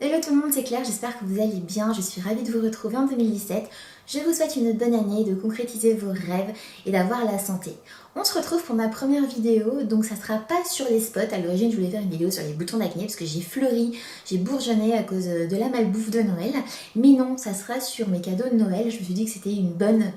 Hello tout le monde, c'est Claire, j'espère que vous allez bien, je suis ravie de vous retrouver en 2017. Je vous souhaite une bonne année, de concrétiser vos rêves et d'avoir la santé. On se retrouve pour ma première vidéo, donc ça sera pas sur les spots. À l'origine je voulais faire une vidéo sur les boutons d'acné parce que j'ai fleuri, j'ai bourgeonné à cause de la malbouffe de Noël. Mais non, ça sera sur mes cadeaux de Noël, je me suis dit que c'était une bonne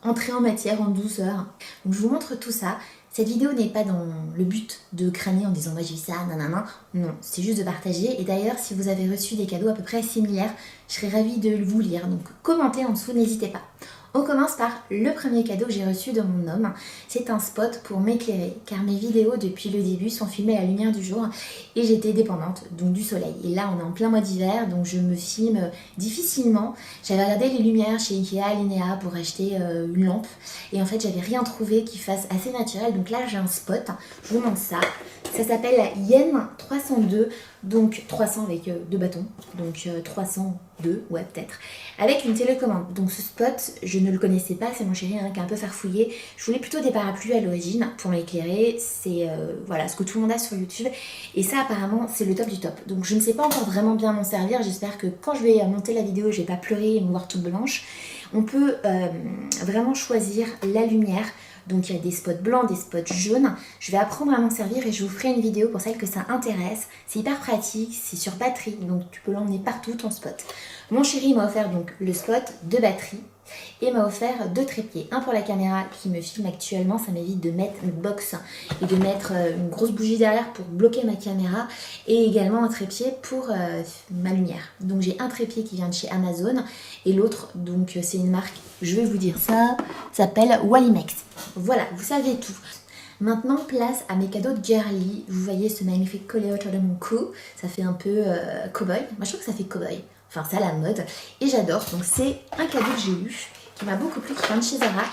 entrée en matière, en douceur. Donc je vous montre tout ça. Cette vidéo n'est pas dans le but de crâner en disant moi j'ai eu ça, nanana. Non, c'est juste de partager. Et d'ailleurs, si vous avez reçu des cadeaux à peu près similaires, je serais ravie de vous lire. Donc commentez en dessous, n'hésitez pas. On commence par le premier cadeau que j'ai reçu de mon homme. C'est un spot pour m'éclairer, car mes vidéos depuis le début sont filmées à la lumière du jour et j'étais dépendante donc du soleil. Et là on est en plein mois d'hiver, donc je me filme difficilement. J'avais regardé les lumières chez Ikea, Linea pour acheter une lampe et en fait j'avais rien trouvé qui fasse assez naturel. Donc là j'ai un spot, je vous montre ça. Ça s'appelle Yen 302, donc 300 avec deux bâtons, donc 302, ouais peut-être, avec une télécommande. Donc ce spot, je ne le connaissais pas, c'est mon chéri qui a un peu farfouillé. Je voulais plutôt des parapluies à l'origine pour m'éclairer, c'est voilà ce que tout le monde a sur YouTube. Et ça apparemment c'est le top du top. Donc je ne sais pas encore vraiment bien m'en servir, j'espère que quand je vais monter la vidéo, je vais pas pleurer et me voir toute blanche. On peut vraiment choisir la lumière. Donc il y a des spots blancs, des spots jaunes. Je vais apprendre à m'en servir et je vous ferai une vidéo pour celles que ça intéresse. C'est hyper pratique, c'est sur batterie, donc tu peux l'emmener partout ton spot. Mon chéri m'a offert donc le spot de batterie et m'a offert deux trépieds. Un pour la caméra qui me filme actuellement, ça m'évite de mettre une box et de mettre une grosse bougie derrière pour bloquer ma caméra, et également un trépied pour ma lumière. Donc j'ai un trépied qui vient de chez Amazon et l'autre, donc c'est une marque, je vais vous dire ça, s'appelle Wallimex. Voilà, vous savez tout. Maintenant, place à mes cadeaux de girly. Vous voyez ce magnifique collet autour de mon cou. Ça fait un peu cow-boy. Moi, je trouve que ça fait cow-boy. Enfin, c'est à la mode. Et j'adore. Donc, c'est un cadeau que j'ai eu, qui m'a beaucoup plu, qui vient de chez Zara,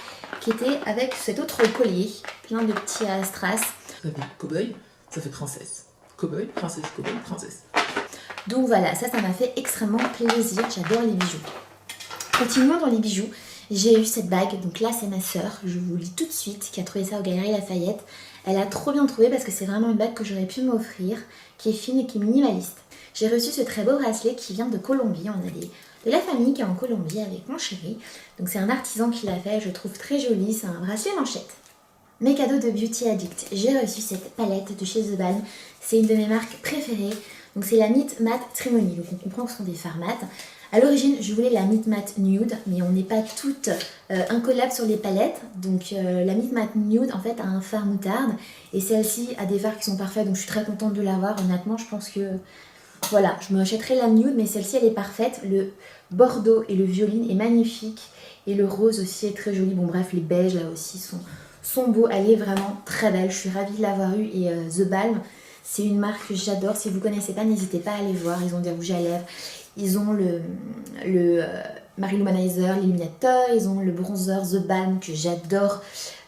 qui était avec cet autre collier, plein de petits strass. Ça fait cow-boy, ça fait princesse. Cow-boy, princesse, cow-boy, princesse. Donc voilà, ça m'a fait extrêmement plaisir. J'adore les bijoux. Continuons dans les bijoux. J'ai eu cette bague, donc là c'est ma sœur, je vous lis tout de suite, qui a trouvé ça au Galeries Lafayette. Elle a trop bien trouvé parce que c'est vraiment une bague que j'aurais pu m'offrir, qui est fine et qui est minimaliste. J'ai reçu ce très beau bracelet qui vient de Colombie, on a de la famille qui est en Colombie avec mon chéri. Donc c'est un artisan qui l'a fait, je trouve très joli, c'est un bracelet manchette. Mes cadeaux de Beauty Addict, j'ai reçu cette palette de chez The Balm, c'est une de mes marques préférées. Donc c'est la Meet Matte Trimony, donc on comprend que ce sont des fards mat. A l'origine, je voulais la Meet Matte Nude, mais on n'est pas toutes incollables sur les palettes. Donc la Meet Matte Nude, en fait, a un fard moutarde. Et celle-ci a des fards qui sont parfaits, donc je suis très contente de l'avoir. Honnêtement, je pense que, voilà, je me achèterai la Nude, mais celle-ci, elle est parfaite. Le bordeaux et le violine est magnifique. Et le rose aussi est très joli. Bon, bref, les beiges, là aussi, sont beaux. Elle est vraiment très belle. Je suis ravie de l'avoir eue. Et The Balm, c'est une marque que j'adore. Si vous ne connaissez pas, n'hésitez pas à aller voir. Ils ont des rouges à lèvres. Ils ont le Mary Lou Manizer, l'illuminateur, ils ont le bronzer The Balm que j'adore.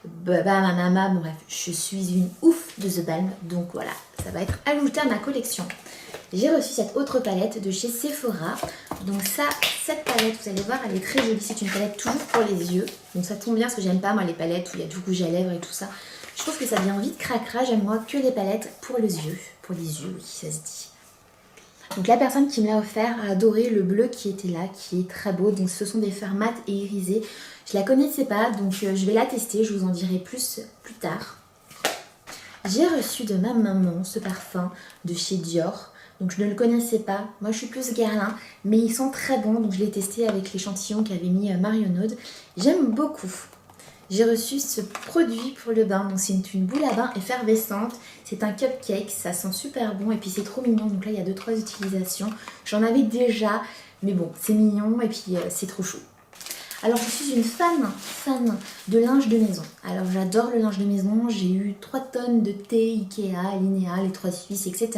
Bon bref, je suis une ouf de The Balm, donc voilà, ça va être ajouté à ma collection. J'ai reçu cette autre palette de chez Sephora. Donc ça, cette palette, vous allez voir, elle est très jolie. C'est une palette toujours pour les yeux. Donc ça tombe bien parce que j'aime pas moi les palettes où il y a du rouge à lèvres et tout ça. Je trouve que ça devient vite cracra. J'aime moi que les palettes pour les yeux. Pour les yeux, oui, ça se dit. Donc la personne qui me l'a offert a adoré le bleu qui était là, qui est très beau. Donc ce sont des fards mat et irisés. Je la connaissais pas, donc je vais la tester. Je vous en dirai plus tard. J'ai reçu de ma maman ce parfum de chez Dior. Donc je ne le connaissais pas. Moi je suis plus Guerlain, mais ils sont très bons. Donc je l'ai testé avec l'échantillon qu'avait mis Marionaude. J'aime beaucoup. J'ai reçu ce produit pour le bain, donc c'est une boule à bain effervescente, c'est un cupcake, ça sent super bon et puis c'est trop mignon, donc là il y a 2-3 utilisations. J'en avais déjà, mais bon, c'est mignon et puis c'est trop chaud. Alors je suis une fan de linge de maison. Alors j'adore le linge de maison, j'ai eu 3 tonnes de thé, Ikea, Linea, les 3 Suisses, etc.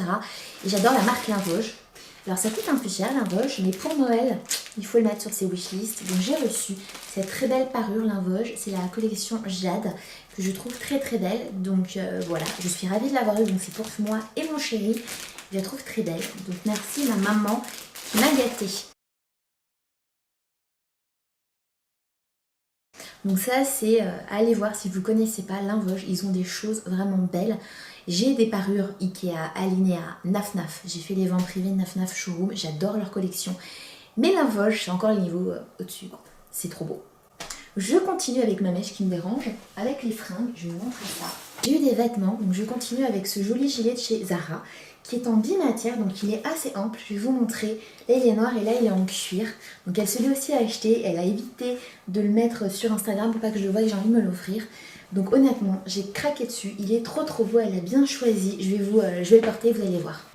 Et j'adore la marque Linvoge. Alors ça coûte un peu cher Linvoge, mais pour Noël, il faut le mettre sur ses wishlists. Donc j'ai reçu cette très belle parure Linvoge, c'est la collection Jade, que je trouve très très belle. Donc voilà, je suis ravie de l'avoir eue, donc c'est pour moi et mon chéri. Je la trouve très belle, donc merci ma maman qui m'a gâtée. Donc ça c'est allez voir si vous connaissez pas Linvoge, ils ont des choses vraiment belles. J'ai des parures Ikea, Alinea, Naf Naf, j'ai fait les ventes privées Naf Naf Showroom, j'adore leur collection. Mais Linvoge c'est encore le niveau au-dessus, c'est trop beau. Je continue avec ma mèche qui me dérange, avec les fringues, je vais vous montrer ça. J'ai eu des vêtements, donc je continue avec ce joli gilet de chez Zara, qui est en bimatière, donc il est assez ample, je vais vous montrer. Là il est noir et là il est en cuir, donc elle se l'est aussi acheté, elle a évité de le mettre sur Instagram pour pas que je le voie et j'ai envie de me l'offrir. Donc honnêtement, j'ai craqué dessus, il est trop beau, elle a bien choisi, je vais le porter, vous allez voir.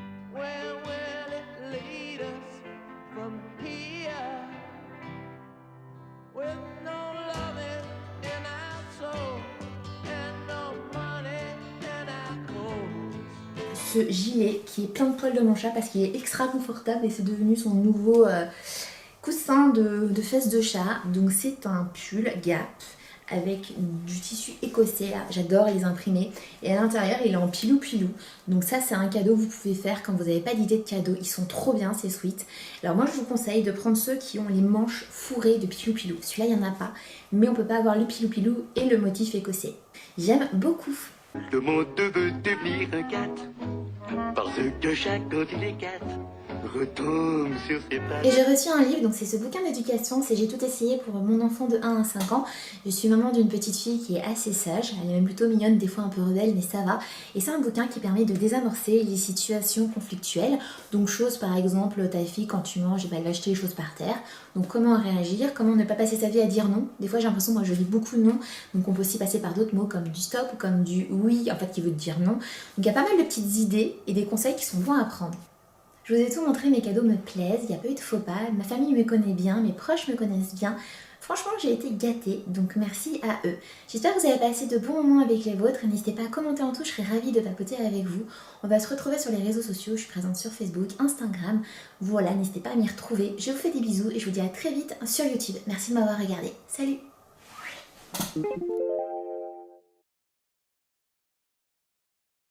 Ce gilet qui est plein de poils de mon chat parce qu'il est extra confortable et c'est devenu son nouveau coussin de fesses de chat. Donc c'est un pull Gap avec du tissu écossais là, j'adore les imprimer. Et à l'intérieur il est en pilou pilou. Donc ça c'est un cadeau que vous pouvez faire quand vous n'avez pas d'idée de cadeau. Ils sont trop bien ces sweats. Alors moi je vous conseille de prendre ceux qui ont les manches fourrées de pilou pilou. Celui-là il n'y en a pas, mais on peut pas avoir le pilou pilou et le motif écossais. J'aime beaucoup. Le monde veut devenir un cat, parce que chaque quand il est cat, retombe sur ses pattes. Et j'ai reçu un livre, donc c'est ce bouquin d'éducation, c'est J'ai tout essayé pour mon enfant de 1 à 5 ans. Je suis maman d'une petite fille qui est assez sage, elle est même plutôt mignonne, des fois un peu rebelle, mais ça va. Et c'est un bouquin qui permet de désamorcer les situations conflictuelles. Donc choses par exemple, ta fille quand tu manges, elle va acheter les choses par terre. Donc comment réagir, comment ne pas passer sa vie à dire non. Des fois j'ai l'impression, moi je lis beaucoup de non, donc on peut aussi passer par d'autres mots comme du stop ou comme du oui, en fait qui veut dire non. Donc il y a pas mal de petites idées et des conseils qui sont bons à prendre. Je vous ai tout montré, mes cadeaux me plaisent, il n'y a pas eu de faux pas, ma famille me connaît bien, mes proches me connaissent bien. Franchement, j'ai été gâtée, donc merci à eux. J'espère que vous avez passé de bons moments avec les vôtres. N'hésitez pas à commenter en tout, je serais ravie de papoter avec vous. On va se retrouver sur les réseaux sociaux, je suis présente sur Facebook, Instagram. Voilà, n'hésitez pas à m'y retrouver. Je vous fais des bisous et je vous dis à très vite sur YouTube. Merci de m'avoir regardé. Salut!